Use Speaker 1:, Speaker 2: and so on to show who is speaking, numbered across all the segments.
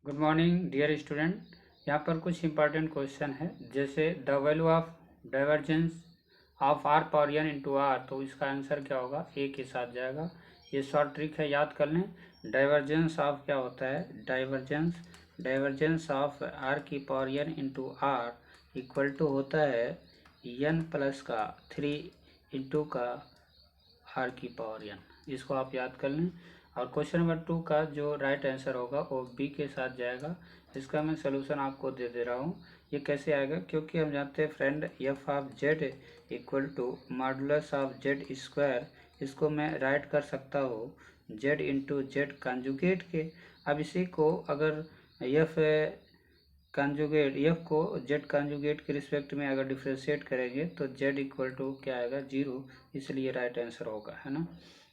Speaker 1: Good morning dear student. यहाँ पर कुछ इंपॉर्टेंट क्वेश्चन है, जैसे the value of divergence of r power n into r, तो इसका आंसर क्या होगा, ए के साथ जाएगा। ये शॉर्ट ट्रिक है, याद कर लें। डाइवर्जेंस ऑफ क्या होता है, डाइवर्जेंस ऑफ आर की power n into r equal to होता है एन प्लस का 3 इंटू का आर की पावर एन। इसको आप याद कर लें। और क्वेश्चन नंबर 2 का जो राइट आंसर होगा वो बी के साथ जाएगा। इसका मैं सोल्यूशन आपको दे दे रहा हूँ। ये कैसे आएगा, क्योंकि हम जानते हैं friend f of z equal to modulus of z square. इसको मैं राइट कर सकता हूँ जेड इंटू जेड कंजुगेट के। अब इसी को अगर एफ कंजुगेट एफ को जेड कंजुगेट के रिस्पेक्ट में अगर डिफ्रेंशिएट करेंगे तो जेड इक्वल टू क्या आएगा, 0। इसलिए राइट आंसर होगा, है ना।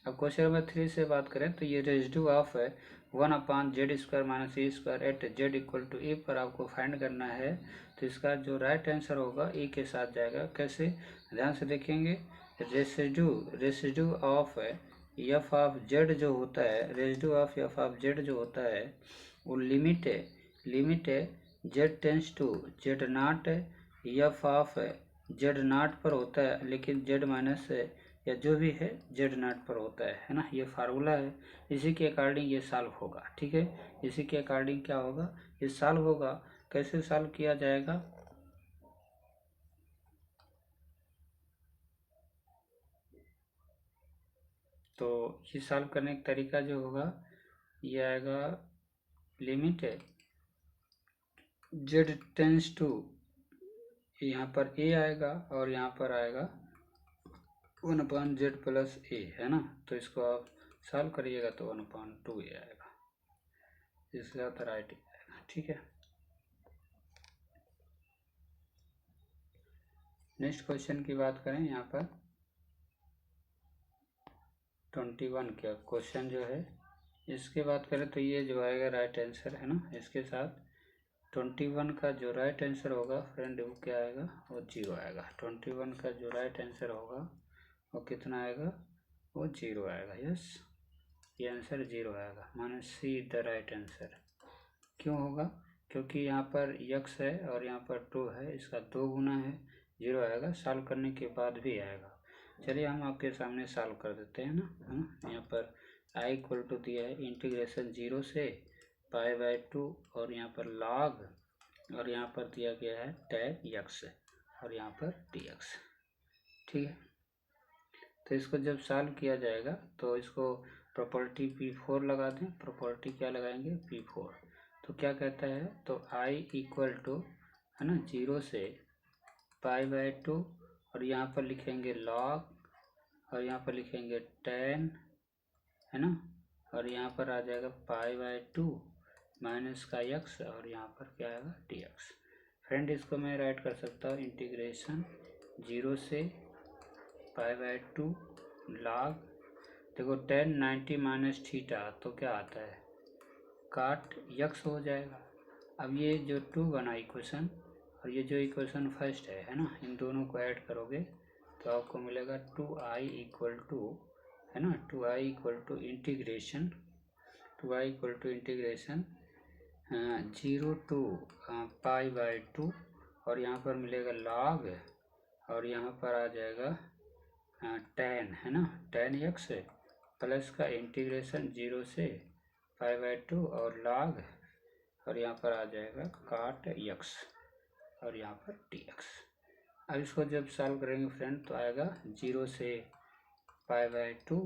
Speaker 1: अब क्वेश्चन नंबर 3 से बात करें तो ये residue of 1/z² minus e² at z equal to a पर आपको फाइंड करना है। तो इसका जो राइट आंसर होगा ए के साथ जाएगा। कैसे, ध्यान से देखेंगे। Residue of f of z जो होता है, residue of f of z जो होता है वो लिमिट है z tends to z nought f of z nought पर होता है, लेकिन जेड माइनस या जो भी है जेड नाट पर होता है ना। ये फार्मूला है, इसी के अकॉर्डिंग ये सॉल्व होगा। ठीक है, इसी के अकॉर्डिंग क्या होगा, ये सॉल्व होगा। कैसे सॉल्व किया जाएगा, तो ये सॉल्व करने का तरीका जो होगा ये आएगा, लिमिट है जेड टेंस टू, यहाँ पर ए आएगा और यहाँ पर आएगा 1/z प्लस ए, है ना। तो इसको आप सॉल्व करिएगा तो 1/2 ए आएगा, इसका तो राइट आएगा। ठीक है, नेक्स्ट क्वेश्चन की बात करें। यहाँ पर 21 का क्वेश्चन जो है, इसके बात करें तो ये जो आएगा राइट आंसर, है ना। इसके साथ 21 का जो राइट आंसर होगा फ्रेंड वो क्या आएगा, वो 0 आएगा। 21 का जो राइट आंसर होगा वो कितना आएगा, वो 0 आएगा। यस, ये आंसर 0 आएगा, माने सी द राइट आंसर। क्यों होगा, क्योंकि यहाँ पर यक्स है और यहाँ पर 2 है, इसका 2 गुना है, 0 आएगा। सॉल्व करने के बाद भी आएगा। चलिए हम आपके सामने सॉल्व कर देते हैं ना, है ना। यहाँ पर आई इक्वल टू दिया है इंटीग्रेशन 0 से π/2 और यहाँ पर log, और यहाँ पर दिया गया है tan x और यहाँ पर dx। ठीक है, तो इसको जब सॉल्व किया जाएगा तो इसको प्रॉपर्टी P4 लगा दें। प्रॉपर्टी क्या लगाएंगे, P4। तो क्या कहता है, तो I इक्वल टू, है ना, 0 से π/2 और यहाँ पर लिखेंगे log और यहाँ पर लिखेंगे tan, है ना, और यहाँ पर आ जाएगा π/2 माइनस का x और यहाँ पर क्या आएगा dx। फ्रेंड इसको मैं राइट कर सकता हूँ इंटीग्रेशन 0 से π/2 log, देखो tan 90 माइनस थीटा तो क्या आता है, काट यक्स हो जाएगा। अब ये जो 2 बना इक्वेशन और ये जो इक्वेशन फर्स्ट है ना, इन दोनों को ऐड करोगे तो आपको मिलेगा 2i इक्वल टू, है ना, 2i equal to integration 0 to π/2 और यहाँ पर मिलेगा log और यहाँ पर आ जाएगा tan, है ना, tan x प्लस का इंटीग्रेशन 0 से π/2 और log और यहाँ पर आ जाएगा काट x और यहाँ पर dx। अब इसको जब सॉल्व करेंगे फ्रेंड तो आएगा 0 से π/2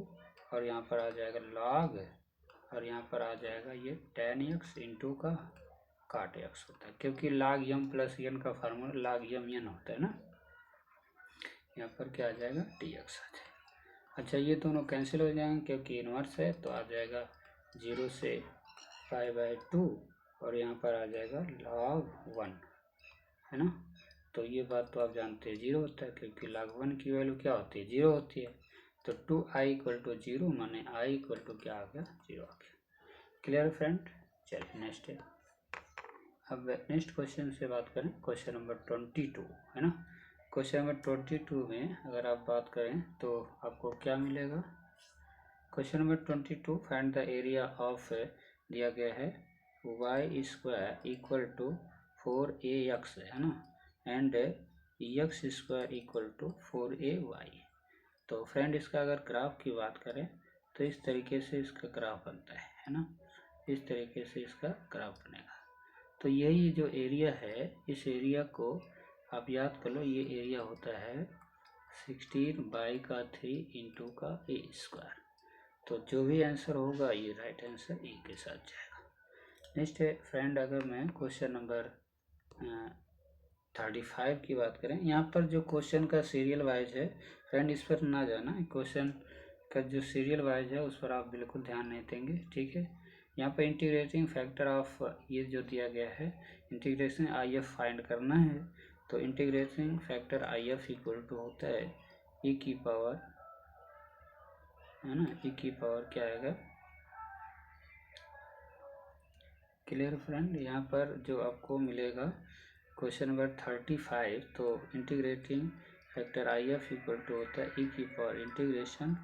Speaker 1: और यहाँ पर आ जाएगा log और यहाँ पर आ जाएगा ये tan x इंटू का काट x होता है, क्योंकि log m प्लस n का फार्मूला log m n होता है ना। यहाँ पर क्या आ जाएगा, dx आ जाएगा। अच्छा, ये दोनों कैंसिल हो जाएंगे क्योंकि इन्वर्स है, तो आ जाएगा 0 से π/2 और यहाँ पर आ जाएगा log 1, है ना। तो ये बात तो आप जानते हैं 0 होता है, क्योंकि log 1 की वैल्यू क्या होती है, 0 होती है। तो 2i इक्वल टू 0 माने i इक्वल टू क्या आ गया, 0 आ गया। क्लियर फ्रेंड, चलिए नेक्स्ट है। अब नेक्स्ट क्वेश्चन से बात करें, क्वेश्चन नंबर 22, है ना। क्वेश्चन नंबर 22 में अगर आप बात करें तो आपको क्या मिलेगा, question number 22 find the area of दिया गया है Y square equal to 4ax है ना, and x square equal to 4ay। तो फ्रेंड इसका अगर ग्राफ की बात करें तो इस तरीके से इसका ग्राफ बनता है ना, इस तरीके से इसका ग्राफ बनेगा। तो यही जो एरिया है, इस एरिया को आप याद कर लो, ये एरिया होता है 16/3 इंटू का ए स्क्वायर। तो जो भी आंसर होगा ये राइट आंसर ए के साथ जाएगा। नेक्स्ट है फ्रेंड, अगर मैं क्वेश्चन नंबर 35 की बात करें, यहाँ पर जो क्वेश्चन का सीरियल वाइज है फ्रेंड, इस पर ना जाना, क्वेश्चन का जो सीरियल वाइज है उस पर आप बिल्कुल ध्यान नहीं देंगे, ठीक है। यहाँ पर इंटीग्रेटिंग फैक्टर ऑफ ये जो दिया गया है, इंटीग्रेशन आई एफ फाइंड करना है। तो integrating factor I F equal to होता है ई की पावर, है ना, ई की पावर क्या आएगा, क्लियर फ्रेंड। यहाँ पर जो आपको मिलेगा क्वेश्चन नंबर 35, तो integrating factor I F equal to होता है ई की पावर इंटीग्रेशन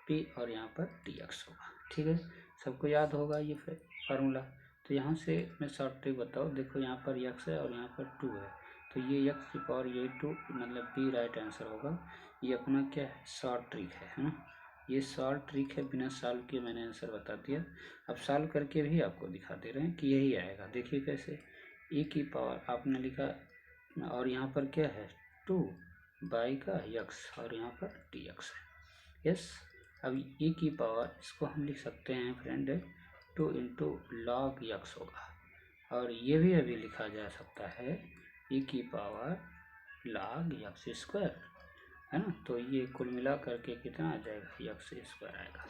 Speaker 1: पी और यहाँ पर डी एक्स होगा, ठीक है। सबको याद होगा ये फार्मूला। तो यहाँ से मैं शॉर्ट ट्रिक बताऊँ, देखो यहाँ पर एक्स है और यहाँ पर 2 है, तो ये एक्स की पावर ये 2 मतलब बी राइट आंसर होगा। ये अपना क्या है, शॉर्ट ट्रिक है ना, ये शॉर्ट ट्रिक है, बिना सॉल्व किए मैंने आंसर बता दिया। अब सॉल्व करके भी आपको दिखा दे रहे हैं कि यही आएगा। देखिए कैसे, ई की पावर आपने लिखा और यहाँ पर क्या है 2 बाई का एक्स और यहाँ पर डी एक्स है, यस। अब ई की पावर इसको हम लिख सकते हैं फ्रेंड 2 इंटू लॉग एक्स होगा, और ये भी अभी लिखा जा सकता है ई की पावर लॉग एक्स स्क्वायर, है ना। तो ये कुल मिला करके कितना आ जाएगा, एक्स स्क्वायर आएगा,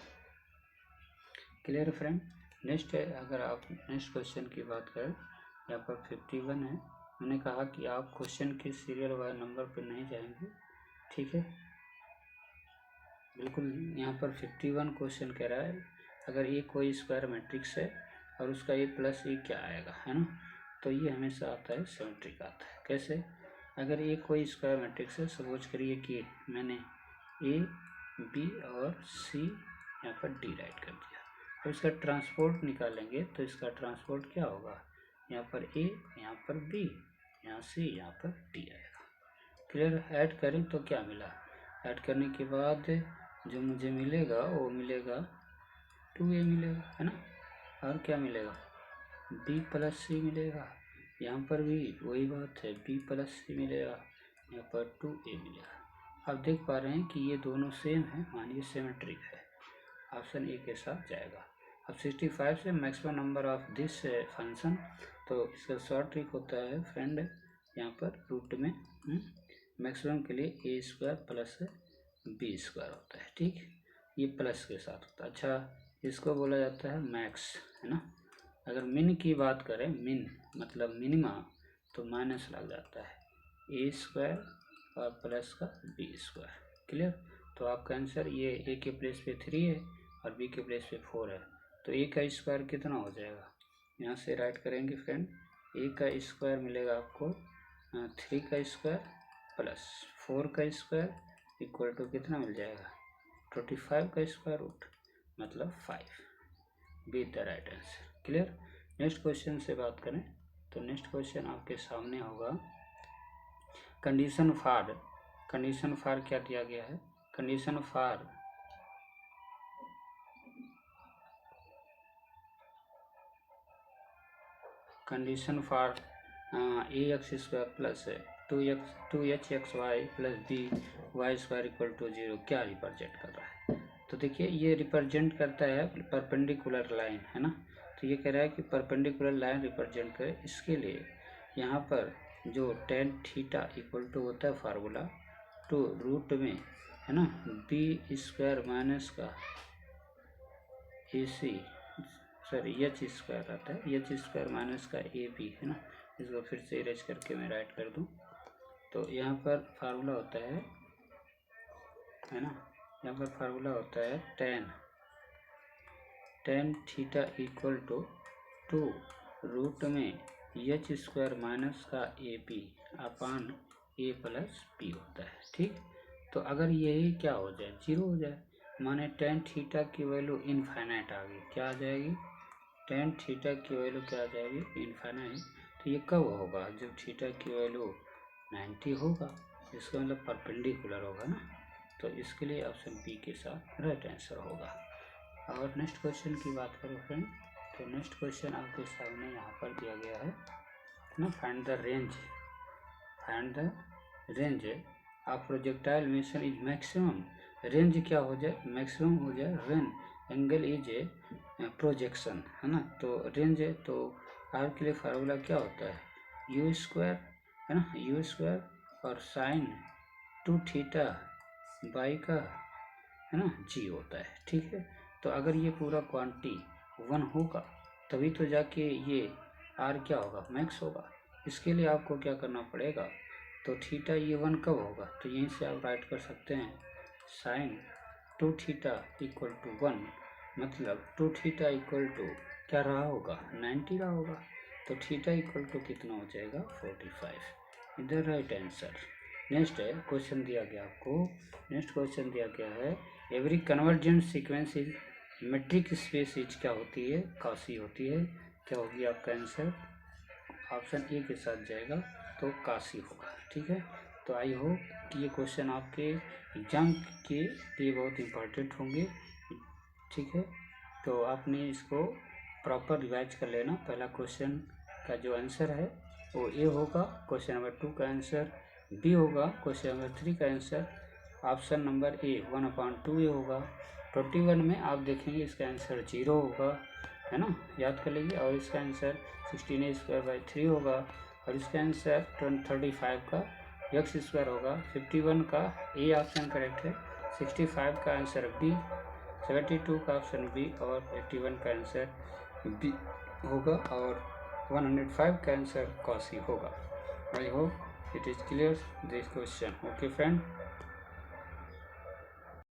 Speaker 1: क्लियर फ्रेंड। नेक्स्ट है, अगर आप नेक्स्ट क्वेश्चन की बात करें, यहाँ पर 51 है। मैंने कहा कि आप क्वेश्चन के सीरियल वाइज नंबर पर नहीं जाएंगे, ठीक है, बिल्कुल। यहाँ पर 51 क्वेश्चन कह रहा है अगर ए कोई स्क्वायर मैट्रिक्स है और उसका ए प्लस ए क्या आएगा, है ना। तो ये हमेशा आता है सिमेट्रिक आता है। कैसे, अगर ए कोई स्क्वायर मैट्रिक्स है, सपोज करिए कि मैंने ए बी और सी यहाँ पर डी राइट कर दिया, तो इसका ट्रांसपोर्ट निकालेंगे तो इसका ट्रांसपोर्ट क्या होगा, यहाँ पर ए, यहाँ पर बी, यहाँ सी, यहाँ पर डी आएगा, क्लियर। ऐड करें तो क्या मिला, ऐड करने के बाद जो मुझे मिलेगा वो मिलेगा 2a मिलेगा, है ना, और क्या मिलेगा b प्लस सी मिलेगा, यहाँ पर भी वही बात है b प्लस सी मिलेगा, यहाँ पर 2a मिलेगा। अब देख पा रहे हैं कि ये दोनों सेम है, मानिए सिमेट्रिक है, ऑप्शन ए के साथ जाएगा। अब 65 से maximum number of this function, तो इसका शॉर्ट ट्रिक होता है फ्रेंड, यहाँ पर रूट में मैक्सिमम के लिए ए स्क्वायर प्लस बी स्क्वायर होता है, ठीक, ये प्लस के साथ होता है। अच्छा, इसको बोला जाता है मैक्स, है ना। अगर मिन की बात करें, मिन मतलब मिनिमा, तो माइनस लग जाता है ए स्क्वायर और प्लस का बी स्क्वायर, क्लियर। तो आपका आंसर ये ए के प्लेस पे 3 है और बी के प्लेस पे 4 है, तो ए का स्क्वायर कितना हो जाएगा, यहाँ से राइट करेंगे फ्रेंड, ए का स्क्वायर मिलेगा आपको 3 का स्क्वायर प्लस 4 का स्क्वायर इक्वल टू कितना मिल जाएगा 25 का स्क्वायर रूट, मतलब 5 be the right answer, clear. Next question से बात करें तो नेक्स्ट क्वेश्चन आपके सामने होगा, कंडीशन फॉर क्या दिया गया है, condition for a x square plus 2h(x)y plus b y square equal to 0 क्या रिप्रेजेंट कर रहा है। तो देखिए ये रिप्रेजेंट करता है परपेंडिकुलर लाइन, है ना। तो ये कह रहा है कि परपेंडिकुलर लाइन रिप्रेजेंट करे, इसके लिए यहाँ पर जो tan थीटा इक्वल टू होता है फार्मूला 2 रूट में, है ना, बी स्क्वायर माइनस का ए सी, सॉरी एच स्क्वायर आता है, एच स्क्वायर माइनस का ए बी, है ना। इसको फिर से इरेज करके मैं राइट कर दूँ, तो यहाँ पर फार्मूला होता है ना, यहाँ पर फार्मूला होता है tan theta equal to 2 root में एच स्क्वायर माइनस का a b upon a plus b होता है, ठीक। तो अगर यही क्या हो जाए 0 हो जाए, माने tan थीटा की वैल्यू इनफाइनाइट आ गई, क्या आ जाएगी tan थीटा की वैल्यू क्या आ जाएगी, इनफाइनाइट। तो ये कब होगा, जब थीटा की वैल्यू 90 होगा, इसका मतलब परपेंडिकुलर होगा ना। तो इसके लिए ऑप्शन बी के साथ राइट आंसर होगा। और नेक्स्ट क्वेश्चन की बात करो फ्रेंड, तो नेक्स्ट क्वेश्चन आपके सामने यहाँ पर दिया गया है ना, find the range of projectile mission is maximum. Range क्या हो जाए, मैक्सिमम हो जाए, rain angle is a projection, है ना। तो रेंज है तो आर के लिए फार्मूला क्या होता है, यू स्क्वायर, है ना, यू स्क्वायर और साइन 2 थीटा बाई का, है ना, जी होता है, ठीक है। तो अगर ये पूरा क्वांटिटी 1 होगा तभी तो जाके ये आर क्या होगा, मैक्स होगा। इसके लिए आपको क्या करना पड़ेगा, तो थीटा ये 1 कब होगा, तो यहीं से आप राइट कर सकते हैं साइन 2 थीटा इक्वल टू 1, मतलब 2 थीटा इक्वल टू क्या रहा होगा, 90 रहा होगा। तो थीटा इक्वल टू कितना हो जाएगा, 45। इधर राइट आंसर। नेक्स्ट है क्वेश्चन दिया गया आपको, नेक्स्ट क्वेश्चन दिया गया है every convergent sequence is metric space is क्या होती है, काशी होती है। क्या होगी आपका आंसर, ऑप्शन ए के साथ जाएगा तो काशी होगा, ठीक है। तो आई होप कि ये क्वेश्चन आपके एग्जाम के लिए बहुत इंपॉर्टेंट होंगे, ठीक है। तो आपने इसको प्रॉपर रिवाइज कर लेना। पहला क्वेश्चन का जो आंसर है वो ए होगा, क्वेश्चन नंबर 2 का आंसर बी होगा, क्वेश्चन नंबर 3 का आंसर ऑप्शन नंबर ए 1/2 ए होगा। 21 में आप देखेंगे इसका आंसर 0 होगा, है ना, याद कर लीजिए। और इसका आंसर 16a² 3 होगा, और इसका आंसर 35 का x² होगा। 51 का ए ऑप्शन करेक्ट है, 65 का आंसर बी, 72 का ऑप्शन बी, और 81 का आंसर बी होगा, और 105 का आंसर काशी होगा। I hope it is clear this question. Okay friend.